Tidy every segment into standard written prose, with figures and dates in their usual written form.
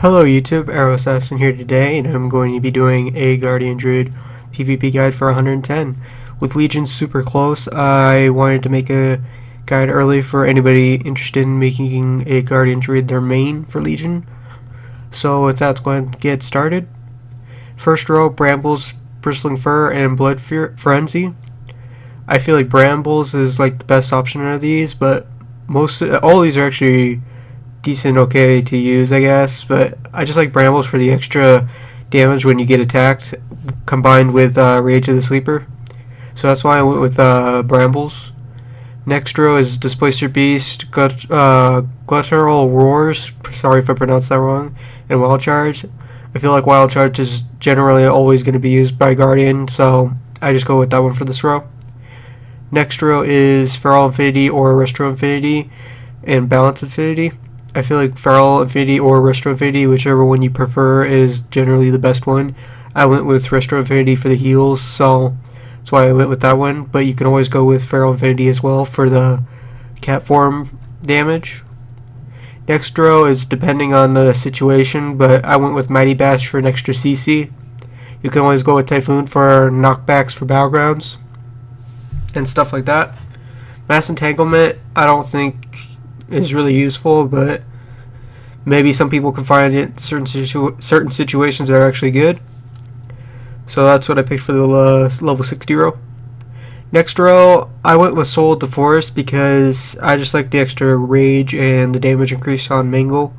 Hello YouTube, Arrow Assassin here today, and I'm going to be doing a Guardian Druid PvP guide for 110. With Legion super close, I wanted to make a guide early for anybody interested in making a Guardian Druid their main for Legion. So with that, let's go ahead and get started. First row, Brambles, Bristling Fur, and Blood Frenzy. I feel like Brambles is like the best option out of these, but all of these are actually decent, okay to use, I guess, but I just like Brambles for the extra damage when you get attacked, combined with Rage of the Sleeper. So that's why I went with Brambles. Next row is Displacer Beast, Guttural Roars, sorry if I pronounced that wrong, and Wild Charge. I feel like Wild Charge is generally always going to be used by Guardian, so I just go with that one for this row. Next row is Feral Infinity or Restro Infinity and Balance Infinity. I feel like Feral Infinity or Restro Infinity, whichever one you prefer, is generally the best one. I went with Restro Infinity for the heals, so that's why I went with that one. But you can always go with Feral Infinity as well for the cat form damage. Next row is depending on the situation, but I went with Mighty Bash for an extra CC. You can always go with Typhoon for knockbacks for battlegrounds and stuff like that. Mass Entanglement, I don't think is really useful, but maybe some people can find it in certain situations that are actually good. So that's what I picked for the level 60 row. Next row, I went with Soul of the Forest because I just like the extra rage and the damage increase on Mangle.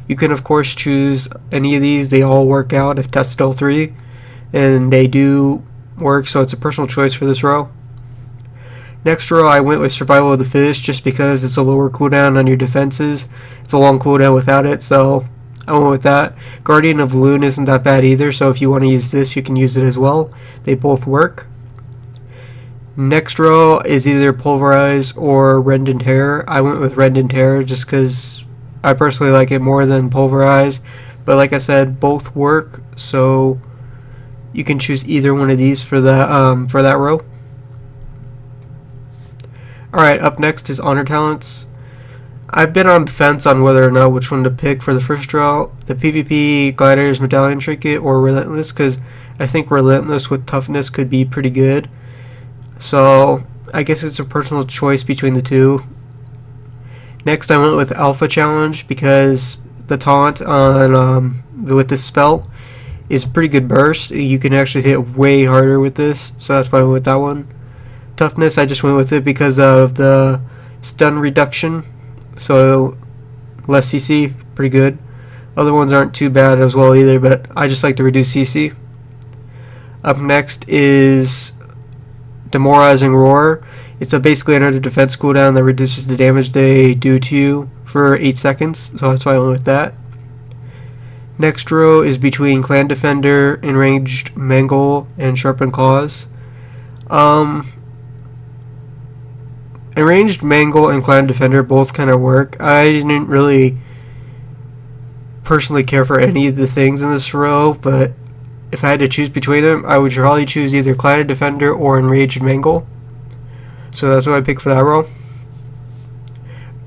You can of course choose any of these, they all work out. I've tested all three and they do work, so it's a personal choice for this row. Next row, I went with Survival of the Fittest just because it's a lower cooldown on your defenses. It's a long cooldown without it, so I went with that. Guardian of Loon isn't that bad either, so if you want to use this, you can use it as well. They both work. Next row is either Pulverize or Rend and Tear. I went with Rend and Tear just because I personally like it more than Pulverize. But like I said, both work, so you can choose either one of these for that row. Alright, up next is Honor Talents. I've been on the fence on whether or not which one to pick for the first row. The PvP Glider's Medallion Trinket or Relentless, because I think Relentless with Toughness could be pretty good. So I guess it's a personal choice between the two. Next I went with Alpha Challenge because the taunt on with this spell is a pretty good burst. You can actually hit way harder with this, so that's why I went with that one. Toughness, I just went with it because of the stun reduction, so less CC, pretty good. Other ones aren't too bad as well either, but I just like to reduce CC. Up next is Demoralizing Roar. It's basically another defense cooldown that reduces the damage they do to you for 8 seconds, so that's why I went with that. Next row is between Clan Defender, Enraged Mangle, and Sharpened Claws. Enraged Mangle and Clan Defender both kind of work. I didn't really personally care for any of the things in this row, but if I had to choose between them, I would probably choose either Clan Defender or Enraged Mangle. So that's what I picked for that row.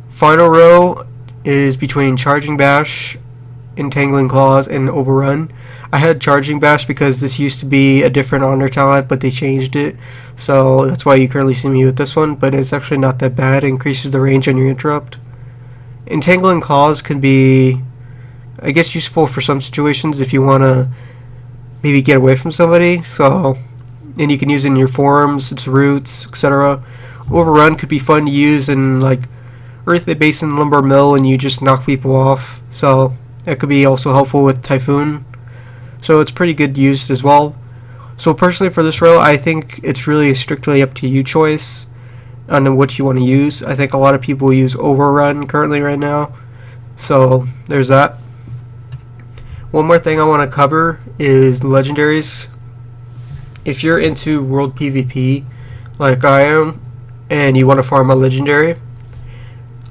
Final row is between Charging Bash, Entangling Claws, and Overrun. I had Charging Bash because this used to be a different honor talent, but they changed it, so that's why you currently see me with this one, but it's actually not that bad. It increases the range on your interrupt. Entangling Claws can be, I guess, useful for some situations if you want to maybe get away from somebody, so, and you can use it in your forms, its roots, etc. Overrun could be fun to use in like Earthly Basin, Lumber Mill, and you just knock people off, so that could be also helpful with Typhoon. So it's pretty good used as well. So personally for this row, I think it's really strictly up to you choice on what you want to use. I think a lot of people use Overrun currently right now. So there's that. One more thing I want to cover is legendaries. If you're into world PvP like I am and you want to farm a legendary,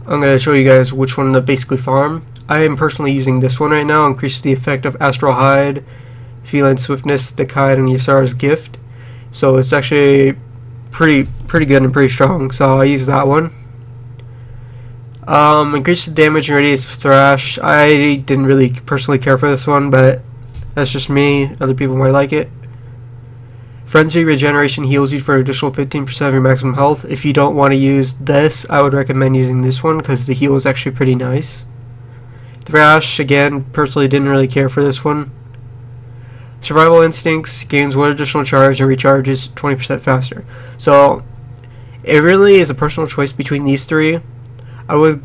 I'm going to show you guys which one to basically farm. I am personally using this one right now. Increases the effect of Astral Hide, Feline Swiftness, Thick Hide, and Ysara's Gift. So it's actually pretty good and pretty strong. So I use that one. Increase the damage and radius of Thrash. I didn't really personally care for this one, but that's just me. Other people might like it. Frenzy Regeneration heals you for an additional 15% of your maximum health. If you don't want to use this, I would recommend using this one because the heal is actually pretty nice. Thrash, again, personally didn't really care for this one. Survival Instincts gains 1 additional charge and recharges 20% faster. So, it really is a personal choice between these three. I would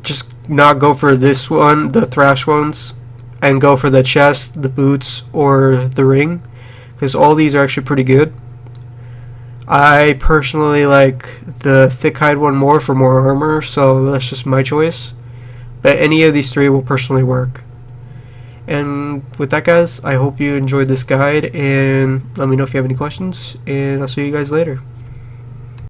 just not go for this one, the Thrash ones, and go for the chest, the boots, or the ring, because all these are actually pretty good. I personally like the thick hide one more for more armor, so that's just my choice. But any of these three will personally work. And with that, guys, I hope you enjoyed this guide, and let me know if you have any questions, and I'll see you guys later.